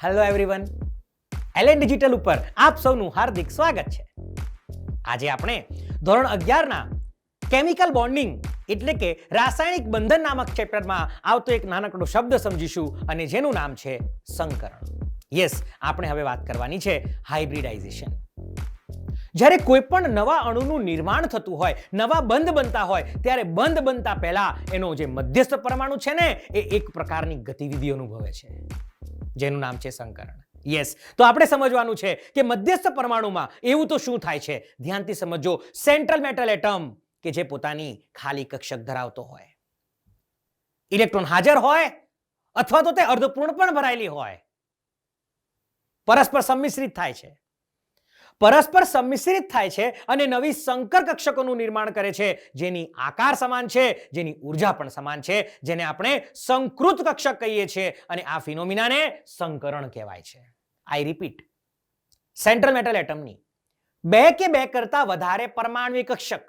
Hello everyone, LN digital ઉપર આપ સૌનું હાર્દિક સ્વાગત છે. આજે આપણે ધોરણ 11ના કેમિકલ બોન્ડિંગ એટલે કે રાસાયણિક બંધન નામક ચેપ્ટરમાં આવતો એક નાનકડો શબ્દ સમજીશું અને જેનું નામ છે સંકરણ. યસ, આપણે હવે વાત કરવાની છે હાઇબ્રિડાઇઝેશન. જ્યારે કોઈ પણ નવા અણુનું નિર્માણ થતું હોય, નવા બંધ બનતા હોય, ત્યારે બંધ બનતા પહેલા એનો જે મધ્યસ્થ પરમાણુ છે ને એ એક પ્રકારની ગતિવિધિ અનુભવે છે જેનું નામ છે સંકરણ. યસ, તો આપણે સમજવાનું છે કે મધ્યસ્થ પરમાણુમાં એવું તો શું થાય છે. ધ્યાનથી સમજો. સેન્ટ્રલ મેટલ એટમ કે જે પોતાની ખાલી કક્ષક ધરાવતો હોય, ઇલેક્ટ્રોન હાજર હોય અથવા તો તે અર્ધપૂર્ણ પણ ભરાયેલી હોય, પરસ્પર સંમિશ્રિત થાય છે. પરસ્પર સંમિશ્રિત થાય છે અને નવી સંકર કક્ષકોનું નિર્માણ કરે છે જેની આકાર સમાન છે, જેની ઉર્જા પણ સમાન છે, જેને આપણે સંકૃત કક્ષક કહીએ છીએ અને આ ફિનોમિનાને સંકરણ કહેવાય છે. આઈ રિપીટ, સેન્ટ્રલ મેટલ એટમની બે કે બે કરતા વધારે પરમાણ્વીય કક્ષક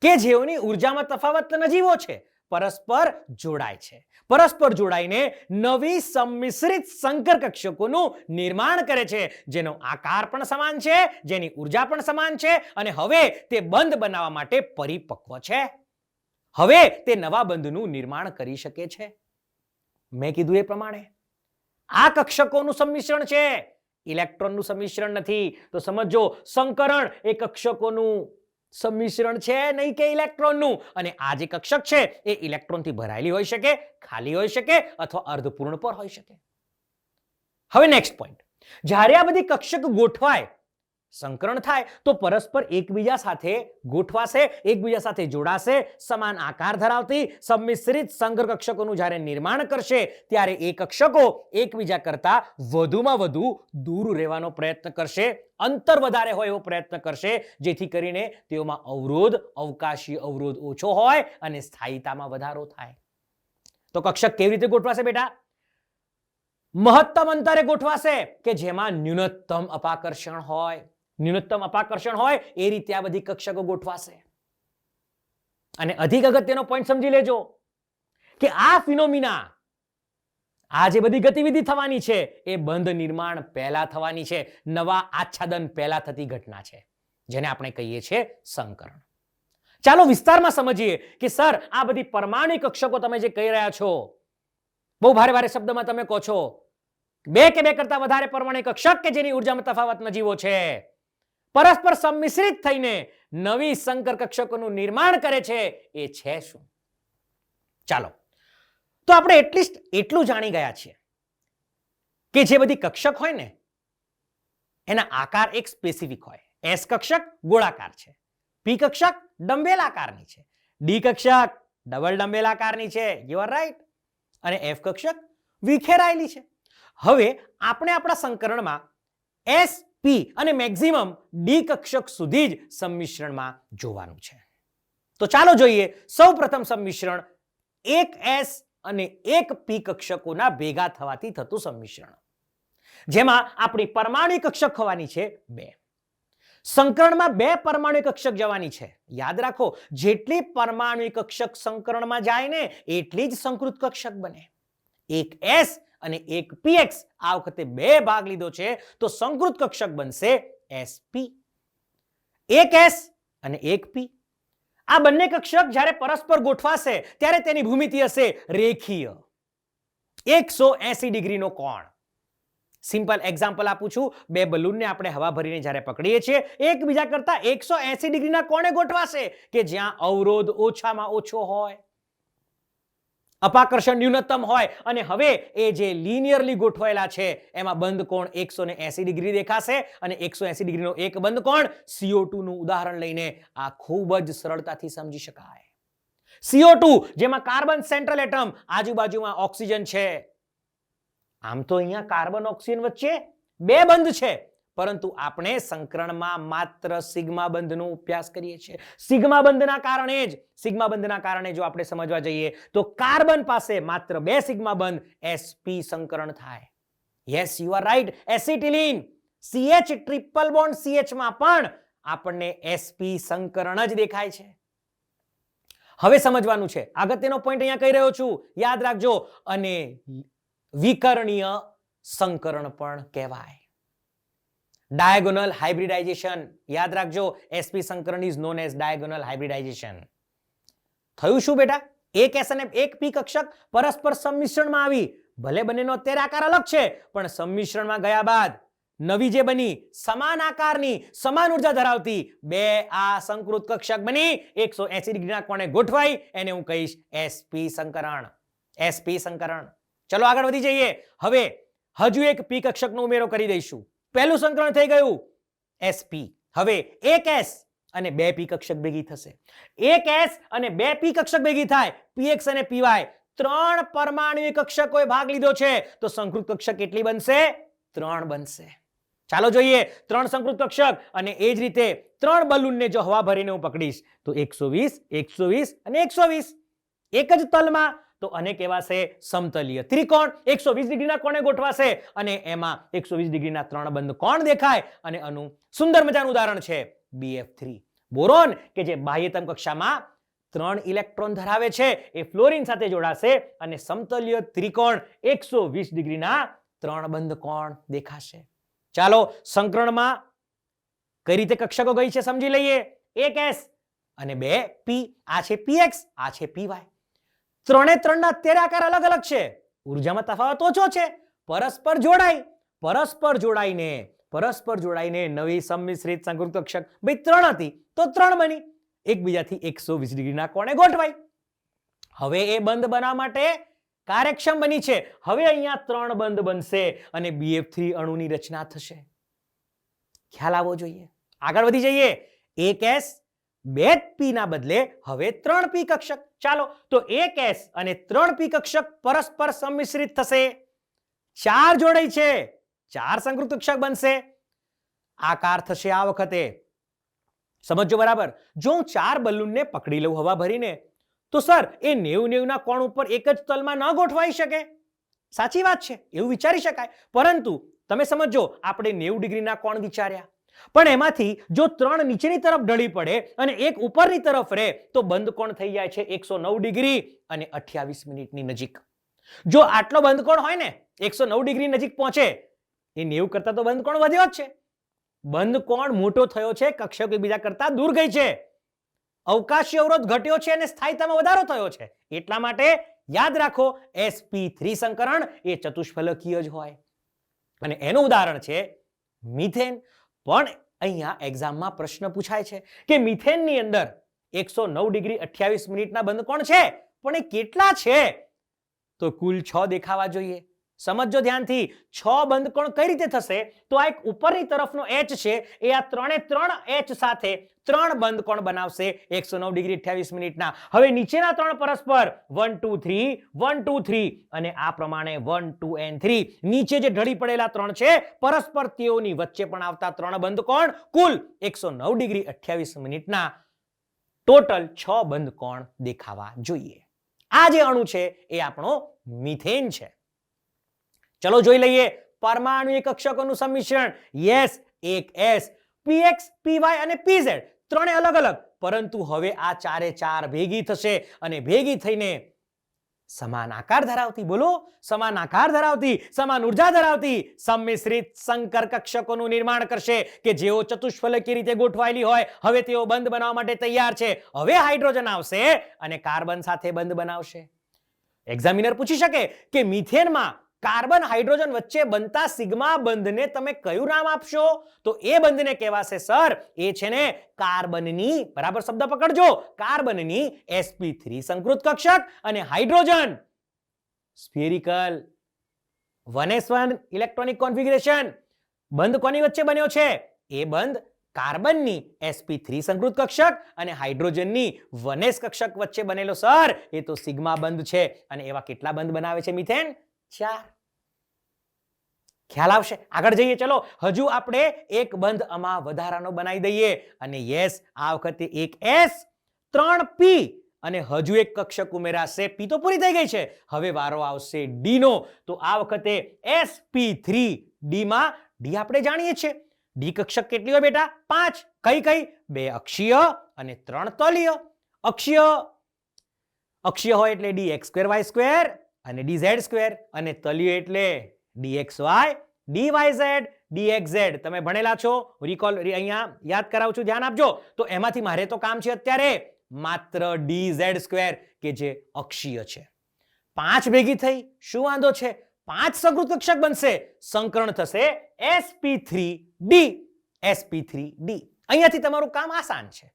કે જેઓની ઉર્જામાં તફાવત નજીવો છે પરસ્પર જોડાય છે. પરસ્પર જોડાઈને નવી સંમિશ્રિત સંકર કક્ષકોનું નિર્માણ કરે છે જેનો આકાર પણ સમાન છે, જેની ઉર્જા પણ સમાન છે અને હવે તે બંધ બનાવવા માટે પરિપક્વ છે. હવે તે નવા બંધનું નિર્માણ કરી શકે છે. મેં કીધું એ પ્રમાણે આ કક્ષકોનું સંમિશ્રણ છે, ઇલેક્ટ્રોનનું સંમિશ્રણ નથી. તો સમજો, સંકરણ એ કક્ષકોનું સંમિશ્રણ છે, નહીં કે ઇલેક્ટ્રોનનું. અને આ જે કક્ષક છે એ ઇલેક્ટ્રોનથી ભરાયેલી હોઈ શકે, ખાલી હોઈ શકે અથવા અર્ધપૂર્ણ પર હોઈ શકે. હવે નેક્સ્ટ પોઈન્ટ, જ્યારે આ બધી કક્ષક ગોઠવાય, સંકરણ થાય તો પરસ્પર એકબીજા સાથે ગોઠવાશે, એકબીજા સાથે જોડાશે. સમાન આકાર ધરાવતી સંમિશ્રિત સંકર કક્ષકોનું જ્યારે નિર્માણ કરશે ત્યારે એ કક્ષકો એકબીજા કરતા વધુમાં વધુ દૂર રહેવાનો પ્રયત્ન કરશે, અંતર વધારે હોય એવો પ્રયત્ન કરશે, જેથી કરીને તેઓમાં અવરોધ, અવકાશી અવરોધ ઓછો હોય અને સ્થાયીતામાં વધારો થાય. તો કક્ષક કેવી રીતે ગોઠવાશે બેટા? મહત્તમ અંતરે ગોઠવાશે કે જેમાં ન્યૂનતમ અપાકર્ષણ હોય. ન્યૂનતમ અપાકર્ષણ હોય એ રીતે આ બધી કક્ષકો ગોઠવાશે. અને અધિક અગત્યનો પોઈન્ટ સમજી લેજો કે આ ફિનોમિના, આ જે બધી ગતિવિધિ થવાની છે એ બંધ નિર્માણ પહેલા થવાની છે, નવા આચ્છાદન પહેલા થતી ઘટના છે, જેને આપણે કહીએ છીએ સંકરણ. ચાલો વિસ્તારમાં સમજીએ કે સર આ બધી પરમાણુ કક્ષકો તમે જે કહી રહ્યા છો, બહુ ભારે ભારે શબ્દમાં તમે કહો છો બે કે બે કરતા વધારે પરમાણુ કક્ષક કે જેની ઉર્જામાં તફાવત નજીવો છે, પરસ્પર સંમિશ્રિત થઈને નવી સંકર કક્ષકોનું નિર્માણ કરે છે, એ છે શું? ચાલો, તો આપણે એટલીસ્ટ એટલું જાણી ગયા છીએ કે જે બધી કક્ષક હોય ને એના આકાર એક સ્પેસિફિક હોય. એસ કક્ષક ગોળાકાર છે, પી કક્ષક ડંબેલ આકારની છે, ડી કક્ષક ડબલ ડંબેલ આકારની છે, યુ આર રાઈટ, અને એફ કક્ષક વિખેરાયેલી છે. હવે આપણે આપણા સંકરણમાં એસ, પી અને મેક્સિમમ ડી કક્ષક સુધી જ સંમિશ્રણમાં જોવાનું છે. તો ચાલો જોઈએ સૌ પ્રથમ સંમિશ્રણ એક એસ અને એક પી કક્ષકોના ભેગા થવાથી થતું સંમિશ્રણ, જેમાં આપણી પરમાણુ કક્ષક હોવાની છે બે. સંકરણમાં બે પરમાણુ કક્ષક જવાની છે. યાદ રાખો, જેટલી પરમાણુ કક્ષક સંકરણમાં જાય ને એટલી જ સંકૃત કક્ષક બને. એક એસ અને એક પીએક્સ આ વખતે બે ભાગ લીધો છે તો સંકૃત કક્ષક બનશે એસપી. એક એસ અને એક પી, આ બંને કક્ષક જ્યારે પરસ્પર ગોઠવાશે ત્યારે તેની ભૂમિતિ હશે રેખીય, 180 ડિગ્રીનો કોણ. સિમ્પલ એક્ઝામ્પલ આપું છું. બે બલૂનને આપણે હવા ભરીને જ્યારે પકડીએ છીએ, એકબીજા કરતા 180 ડિગ્રીના કોણે ગોઠવાશે કે જ્યાં અવરોધ ઓછામાં ઓછો હોય, અપાકર્ષણ ન્યૂનતમ હોય. અને હવે એ જે લિનિયરલી ગોઠવાયેલા છે એમાં બંધ કોણ 180 ડિગ્રી દેખાશે અને 180 ડિગ્રીનો એક બંધ કોણ CO2 નું ઉદાહરણ લઈને આ ખૂબ જ સરળતાથી સમજી શકાય. CO2 જેમાં કાર્બન સેન્ટ્રલ એટમ, આજુબાજુમાં ઓક્સિજન છે. આમ તો અહીંયા કાર્બન ઓક્સિજન વચ્ચે બે બંધ છે, પરંતુ આપણે સંકરણમાં માત્ર સિગ્મા બંધનો અભ્યાસ કરીએ છીએ. સિગ્મા બંધના કારણે જો આપણે સમજવા જઈએ તો કાર્બન પાસે માત્ર બે સિગ્મા બંધ, sp સંકરણ થાય. Yes, you are right, acetylene CH triple bond CH માં પણ આપણને sp સંકરણ જ દેખાય છે. હવે સમજવાનું છે, અગત્યનો પોઈન્ટ અહીંયા કહી રહ્યો છું, યાદ રાખજો. અને વિકર્ણીય સંકરણ પણ કહેવાય. ડાયગોનલ હાઇબ્રિડાઇઝેશન, યાદ રાખજો, sp સંકરણ is known as diagonal hybridisation. થયું શું બેટા? એક s અને એક p કક્ષક પરસ્પર સંમિશ્રણમાં આવી. ભલે બંનેનો અત્યારે આકાર અલગ છે, પણ સંમિશ્રણમાં ગયા બાદ નવી જે બની સમાન આકારની સમાન ઉર્જા ધરાવતી બે આ સંકૃત કક્ષક બની 180 ડિગ્રીના કોણે ગોઠવાઈ. એને હું કહીશ sp સંકરણ. sp સંકરણ. ચલો આગળ વધી જઈએ. હવે હજુ એક p કક્ષકનો ઉમેરો કરી દઈશું. પહેલું સંકરણ થઈ ગયું sp. હવે એક s અને બે p કક્ષક ભેગી થશે. એક s અને બે p કક્ષક ભેગી થાય px અને py. ત્રણ પરમાણુ કક્ષકોએ ભાગ લીધો છે, તો સંકૃત કક્ષક કેટલી બનશે? 3 બનશે. ચાલો જોઈએ 3 સંકૃત કક્ષક. અને એ જ રીતે 3 બલૂનને જો હવા ભરીને હું પકડીશ તો 120, 120 અને 120 એક જ તલમાં, તો આને કહેવાશે સમતલીય ત્રિકોણ. 120 ડિગ્રીના કોણે ગોઠવાશે અને એમાં 120 ડિગ્રીના 3 બંધ કોણ દેખાય. અને આનું સુંદર મજાનું ઉદાહરણ છે BF3. બોરોન કે જે બાહ્યતમ કક્ષામાં 3 ઇલેક્ટ્રોન ધરાવે છે, એ ફ્લોરિન સાથે જોડાશે અને સમતલીય ત્રિકોણ 120 ડિગ્રીના 3 બંધ કોણ દેખાશે. ચાલો સંકરણમાં કઈ રીતે કક્ષકો ગઈ છે સમજી લઈએ. એક s અને બે p. આ છે px, આ છે py. ત્રણે ત્રણના અત્યારે આકાર અલગ અલગ છે, ઉર્જામાં તફાવત ઓછો છે. પરસ્પર જોડાઈને નવી સંમિશ્રિત સંકૃત કક્ષક ભાઈ 3 હતી તો 3 બની, એકબીજાથી 120 ડિગ્રીના કોણે ગોઠવાઈ. હવે એ બંધ બનાવવા માટે કાર્યક્ષમ બની છે. હવે અહીંયા 3 બંધ બનશે અને BF3 અણુની રચના થશે. ખ્યાલ આવવો જોઈએ. આગળ વધી જઈએ. એક s બે p ના બદલે હવે 3 p કક્ષક. ચાલો તો એક s અને 3 p કક્ષક પરસ્પર સંમિશ્રિત થશે. 4 જોડાઈ છે, 4 સંકૃત કક્ષક બનશે. આકાર થશે આ વખતે, સમજો બરાબર. જો હું 4 બલૂનને પકડી લઉં હવા ભરીને, તો સર એ 90 ના કોણ ઉપર એક જ તલમાં ન ગોઠવાઈ શકે. સાચી વાત છે, એવું વિચારી શકાય. પરંતુ તમે સમજો, આપણે 90 ડિગ્રીના કોણ વિચાર્યા, પણ એમાંથી જો 3 નીચેની તરફ ઢળી પડે અને એક ઉપરની તરફ રહે, તો બંધ કોણ થઈ જાય છે 109 ડિગ્રી અને 28 મિનિટની નજીક. જો આટલો બંધ કોણ હોય ને 109 ડિગ્રી નજીક પહોંચે, એ 90 કરતા તો બંધ કોણ વધ્યો જ છે. બંધ કોણ મોટો થયો છે, કક્ષકો એકબીજા કરતા દૂર ગઈ છે, અવકાશી અવરોધ ઘટ્યો છે અને સ્થાયીતામાં વધારો થયો છે. એટલા માટે યાદ રાખો sp3 સંકરણ એ ચતુષ્ફલકીય જ હોય. અને એનું ઉદાહરણ છે મિથેન. પણ અહીંયા એક્ઝામમાં પ્રશ્ન પૂછાય છે કે મિથેનની અંદર 109 ડિગ્રી 28 મિનિટના બંધ કોણ છે, પણ એ કેટલા છે? તો કુલ 6 દેખાવા જોઈએ. સમજો ધ્યાનથી, 6 બંધ કોણ કઈ રીતે થશે? તો આ એક ઉપરની તરફનો h છે, એ આ 3 h સાથે 3 બંધ કોણ બનાવશે 109 ડિગ્રી 28 મિનિટના. હવે નીચેના 3 પરસ્પર 1 2 3 1 2 3 અને આ પ્રમાણે 1 2 and 3. નીચે જે ઢળી પડેલા 3 છે, પરસ્પર તેઓની વચ્ચે પણ આવતા 3 બંધ કોણ કુલ 109 ડિગ્રી 28 મિનિટના ટોટલ 6 બંધ કોણ દેખાવા જોઈએ. આ જે અણુ છે એ આપણો મિથેન છે. ચલો જોઈ લઈએ પરમાણુ કક્ષકોનું સંમિશ્રણ. યસ, એક s, px, py અને pz ત્રણે અલગ અલગ, પરંતુ હવે આ ચારે ચાર ભેગી થશે અને ભેગી થઈને સમાન આકાર ધરાવતી, બોલો, સમાન આકાર ધરાવતી, સમાન ઉર્જા ધરાવતી સંમિશ્રિત સંકર કક્ષકોનું નિર્માણ કરશે કે જેઓ ચતુષ્ફલકીય રીતે ગોઠવાયેલી હોય. હવે તેઓ બંધ બનાવવા માટે તૈયાર છે. હવે હાઇડ્રોજન આવશે અને કાર્બન સાથે બંધ બનાવશે. એક્ઝામિનર પૂછી શકે કે મિથેનમાં કાર્બન હાઇડ્રોજન વચ્ચે બનતા સિગ્મા બંધને તમે કયું નામ આપશો? તો એ બંધને કહેવાશે સર, એ છે ને કાર્બનની, બરાબર શબ્દ પકડજો, કાર્બનની sp3 સંકૃત કક્ષક અને hydrogen spherical 1s1 electronic configuration. બંધ કોની વચ્ચે બન્યો છે? એ બંધ કાર્બનની sp3 સંકૃત કક્ષક અને હાઇડ્રોજનની 1s કક્ષક વચ્ચે બનેલો સર, એ તો સિગ્મા બંધ છે. અને એવા કેટલા બંધ બનાવે છે મિથેન? 4. ખ્યાલ આવશે? આગળ જઈએ. ચલો હજુ આપણે એક બંધ આમાં વધારાનો બનાવી દઈએ. અને યસ, આ વખતે એક s 3 p અને હજુ એક કક્ષક ઉમેરાશે. p તો પૂરી થઈ ગઈ છે, હવે વારો આવશે d નો. તો આ વખતે sp3 d માં d આપણે જાણીએ છીએ. d કક્ષક કેટલી હોય બેટા? 5. કઈ કઈ? 2 અક્ષીય અને 3 તલીય. અક્ષીય હોય એટલે dx2 y2 અને dz2 અને તલીય એટલે dxy dyz dxz. તમે ભણેલા છો, રિકોલ અહીંયા યાદ કરાવું છું, ધ્યાન આપજો. તો એમાંથી મારે તો કામ છે અત્યારે માત્ર dz² કે જે અક્ષીય છે. 5 ભેગી થઈ, શું વાંધો છે? 5 સગૃત કક્ષક બનશે, સંકરણ થશે sp3d. sp3d અહીંયાથી તમારું કામ આસાન છે.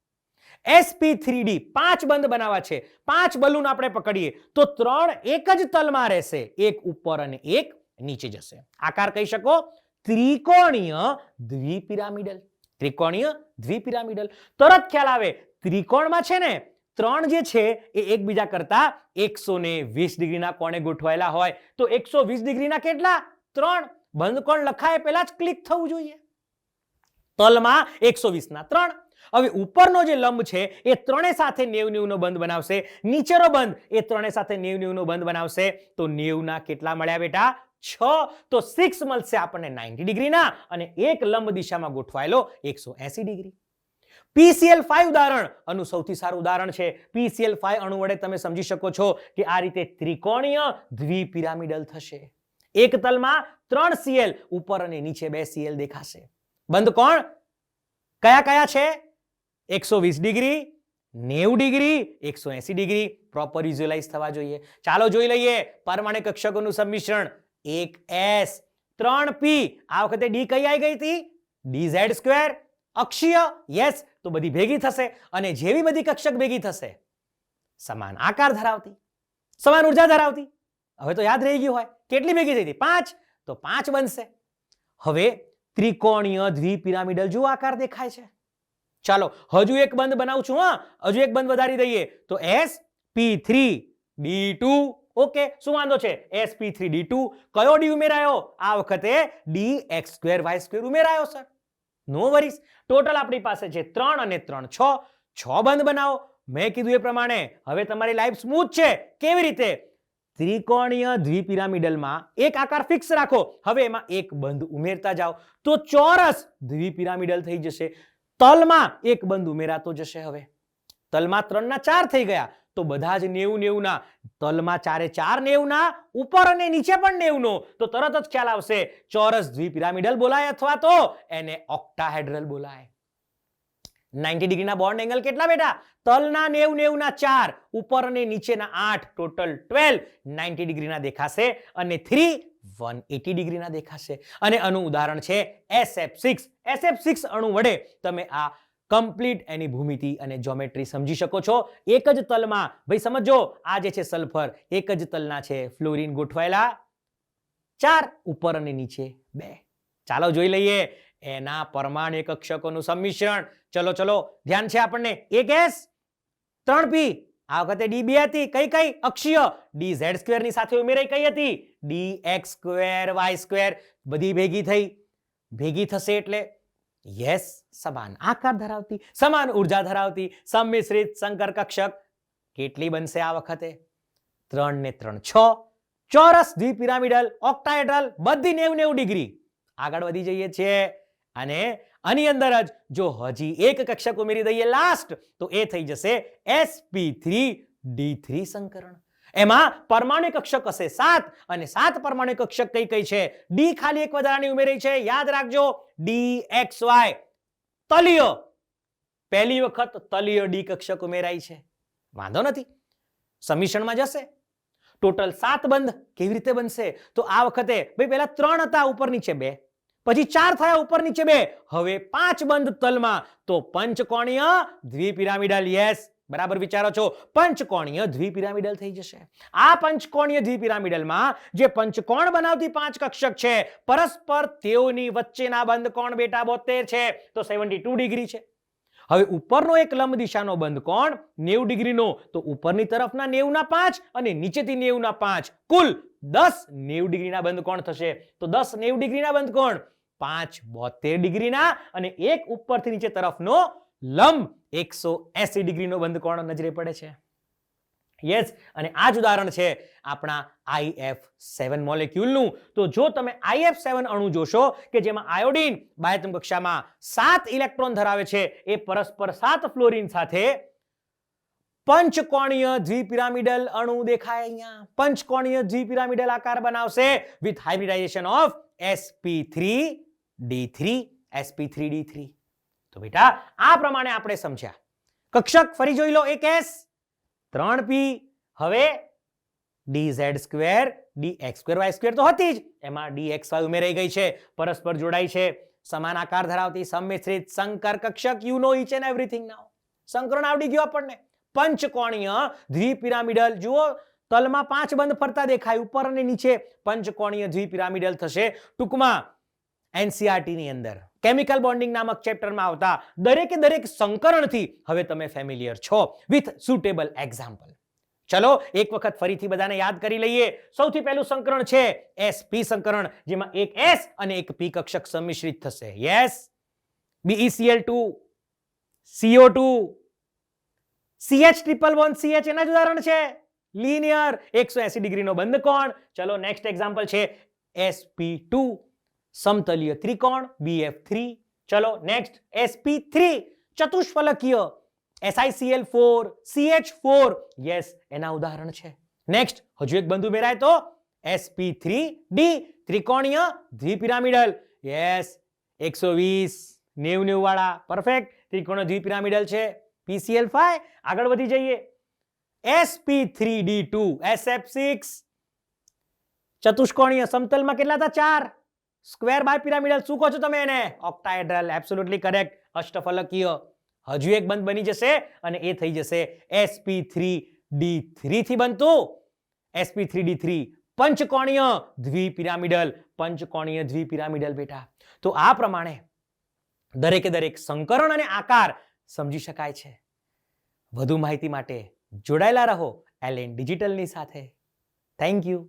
sp3d 5 બંધ બનાવવા છે. 5 બલૂન આપણે પકડીએ તો 3 એક જ તલમાં રહેશે, એક ઉપર અને એક નીચે જશે. આકાર કહી શકો ત્રિકોણીય દ્વિપિરામિડલ. ત્રિકોણીય દ્વિપિરામિડલ. તરત ખ્યાલ આવે, ત્રિકોણમાં છે ને 3 જે છે એ એકબીજા કરતા 120 ડિગ્રીના કોણે ગોઠવાયેલા હોય. તો 120 ડિગ્રીના કેટલા? 3. બંધ કોણ લખાય પહેલા જ ક્લિક થવું જોઈએ. તલમાં 120 ના 3. હવે ઉપરનો જે લંબ છે એ 3 સાથે 90 નો બંધ બનાવશે, નીચેનો બંધ એ 3 સાથે 90 નો બંધ બનાવશે. તો 90 ના કેટલા મળ્યા બેટા? 6. તો 6 મળશે આપણને 90 ડિગ્રીના અને એક લંબ દિશામાં ગોઠવાયેલો 180 ડિગ્રી. PCl5 ઉદાહરણ આનું સૌથી સારું ઉદાહરણ છે. PCl5 અણુ વડે તમે સમજી શકો છો કે આ રીતે ત્રિકોણીય દ્વિપિરામિડલ થશે. એક તલમાં 3 Cl, ઉપર અને નીચે 2 Cl દેખાશે. બંધ કોણ કયા કયા છે? 120 degree, 90 degree, 180 degree. Proper visualise થવા જોઈએ. ચાલો જોઈ લઈએ પરમાણુ કક્ષકોનું સંમિશ્રણ. 1s 3p. આ વખતે d કઈ આવી ગઈ હતી? dz². અક્ષીય, યસ, તો બધી ભેગી થશે અને જેવી બધી કક્ષક ભેગી થશે સમાન આકાર ધરાવતી, સમાન ઉર્જા ધરાવતી. હવે તો યાદ રહી ગયું હોય કેટલી ભેગી થઈ હતી? 5. તો 5 બનશે. હવે ત્રિકોણીય દ્વિપિરામિડલ જો આકાર દેખાય છે. ચાલો હજુ એક બંધ બનાવું છું. હજુ એક બંધ વધારી દઈએ તો sp3d2. ઓકે, શું વાંધો છે? sp3d2. કયો d ઉમેરાયો? આ વખતે dx²y² ઉમેરાયો સર. નો વરીસ. ટોટલ આપણી પાસે છે 3 અને 3 6. 6 બંધ બનાવો. મેં કીધું એ પ્રમાણે હવે તમારી લાઈફ સ્મૂથ છે. કેવી રીતે? ત્રિકોણીય દ્વિપિરામિડલમાં એક આકાર ફિક્સ રાખો, હવે એમાં એક બંધ ઉમેરતા જાઓ તો ચોરસ દ્વિપિરામિડલ થઈ જશે. તલમાં એક બંધ ઉમેરાતો જશે. હવે તલમાં 3 ના 4 થઈ ગયા તો બધા જ 90 ના. તલમાં 4 એ 4 90 ના, ઉપર અને નીચે પણ 90 નો. તો તરત જ ખ્યાલ આવશે ચોરસ દ્વિપિરામિડલ બોલાય અથવા તો એને ઓક્ટાહેડ્રલ બોલાય. 90 ડિગ્રીના બોન્ડ એંગલ કેટલા બેટા? તલના 90 ના 4, ઉપર અને નીચેના 8, ટોટલ 12 90 ડિગ્રીના દેખાશે અને 3 180 ડિગ્રીના દેખાશે. અને આનું ઉદાહરણ છે SF6. SF6 અણુ વડે તમે આ કમ્પ્લીટ એની ભૂમિતિ અને જ્યોમેટ્રી સમજી શકો છો. એક જ તલમાં, ભાઈ સમજો, આ જે છે સલ્ફર, એક જ તલના છે ફ્લોરિન ગોઠવાયેલા 4, ઉપર અને નીચે 2. ચાલો જોઈ લઈએ એના પરમાણુ કક્ષકોનું સંમિશ્રણ. ચલો ચલો ધ્યાન છે આપણને. 1s 3p. આ વખતે d2 હતી. કઈ કઈ? અક્ષીય. dz² ની સાથે ઉમેરાઈ કઈ હતી? dx²y². બધી ભેગી થઈ. ભેગી થશે એટલે યસ, સમાન આકાર ધરાવતી, સમાન ઉર્જા ધરાવતી સંમિશ્રિત સંકર કક્ષક. કેટલી બનશે આ વખતે? 3 ને 3 6. ચોરસ દ્વિપિરામિડલ ઓક્ટાહેડ્રલ, બધી 90 ડિગ્રી. આગળ વધી જઈએ છીએ અને આની અંદર જ જો હજી એક કક્ષક ઉમેરી દઈએ લાસ્ટ, તો એ થઈ જશે sp3d3 સંકરણ. એમાં પરમાણુ કક્ષક હશે 7 અને 7 પરમાણુ કક્ષક કઈ કઈ છે? d ખાલી એક વધારાની ઉમેરી છે. યાદ રાખજો dxy તલીય. પહેલી વખત તલીય d કક્ષક ઉમેરાઈ છે. વાંધો નથી, સમીકરણમાં જશે. ટોટલ 7 બંધ. કેવી રીતે બનશે? તો આ વખતે ભાઈ પહેલા 3 હતા, ઉપર નીચે 2, પછી 4 થયા, ઉપર નીચે 2, હવે 5 બંધ તલમાં. તો પંચકોણીય દ્વિપિરામિડલ. યસ, બરાબર વિચારો છો. પંચકોણીય દ્વિપિરામિડલ થઈ જશે. આ પંચકોણીય દ્વિપિરામિડલમાં જે પંચકોણ બનાવતી 5 કક્ષક છે, પરસ્પર તેઓની વચ્ચેના બંધ કોણ બેટા 72 છે, તો 72 ડિગ્રી છે. હવે ઉપરનો એક લંબ દિશાનો બંધ કોણ 90 ડિગ્રીનો, તો ઉપરની તરફના 90 ના 5 અને નીચેથી 90 ના 5, કુલ 10 90 ડિગ્રીના બંધ કોણ થશે. તો 10 90 ડિગ્રીના બંધ કોણ, 5 72 ડિગ્રીના અને એક ઉપરથી નીચે તરફનો લંબ 180 ડિગ્રીનો બંધ કોણ નજરે પડે છે. યસ, અને આ જ ઉદાહરણ છે આપણા IF7 મોલેક્યુલનું. તો જો તમે IF7 અણુ જોશો કે જેમાં આયોડીન બાહ્યતમ કક્ષામાં 7 ઇલેક્ટ્રોન ધરાવે છે, એ પરસ્પર 7 ફ્લોરિન સાથે પંચકોણીય દ્વિપિરામિડલ અણુ દેખાય અહીંયા. પંચકોણીય દ્વિપિરામિડલ આકાર બનાવશે with hybridisation of sp3d3 sp3d3. તો બેટા આ પ્રમાણે આપણે સમજ્યા. કક્ષક ફરી જોઈ લો. એક s 3p હવે dz2 dx2 y2 તો હતી જ, એમાં dxy ઉમેરાઈ ગઈ છે, પરસ્પર જોડાઈ છે. સમાન આકાર ધરાવતી સંમિશ્રિત સંકર કક્ષક. You know each and everything now. સંકરણ આવડી ગયો આપણને. પંચકોણીય દ્વિપિરામિડલ જુઓ, તલમાં 5 બંધ ફરતા દેખાય, ઉપર અને નીચે પંચકોણીય દ્વિપિરામિડલ થશે. ટૂંકમાં NCERT ની અંદર કેમિકલ બોન્ડિંગ નામક ચેપ્ટરમાં આવતા દરેકે દરેક સંકરણથી હવે તમે ફેમિલિયર છો વિથ સુટેબલ એક્ઝામ્પલ. ચલો એક વખત ફરીથી બધાને યાદ કરી લઈએ. સૌથી પહેલું સંકરણ છે sp સંકરણ, જેમાં એક s અને એક p કક્ષક સંમિશ્રિત થશે. Yes, BeCl2 CO2 CH triple bond CH એના જ ઉદાહરણ છે. લિનિયર 180 ડિગ્રીનો બંધ કોણ. ચલો નેક્સ્ટ એક્ઝામ્પલ છે sp2 સમતલીય ત્રિકોણ BF3. ચલો next sp3 ચતુષ્ફલકીય SiCl4 CH4. Yes, એના ઉદાહરણ છે. નેક્સ્ટ હજુ એક બંધ ઉમેરાય તો sp3d ત્રિકોણીય દ્વિપિરામિડલ. યસ, 120 90 વાળા પરફેક્ટ ત્રિકોણીય દ્વિપિરામિડલ છે. PCl5. આગળ વધી જઈએ. sp3d2 SF6 ચતુષ્કોણીય સમતલમાં કેટલા હતા? 4. Square bipyramidal. શું કહો છો તમે એને? ઓક્ટાહેડ્રલ. Absolutely correct. અષ્ટફલકીય. હજુ એક બંધ બની જશે અને એ થઈ જશે sp3d3 થી બનતું sp3d3 પંચકોણીય દ્વિપિરામિડલ. પંચકોણીય દ્વિપિરામિડલ બેટા. તો આ પ્રમાણે દરેકે દરેક સંકરણ અને આકાર સમજી શકાય છે. વધુ માહિતી માટે જોડાયેલા રહો LN ડિજિટલની સાથે. Thank you.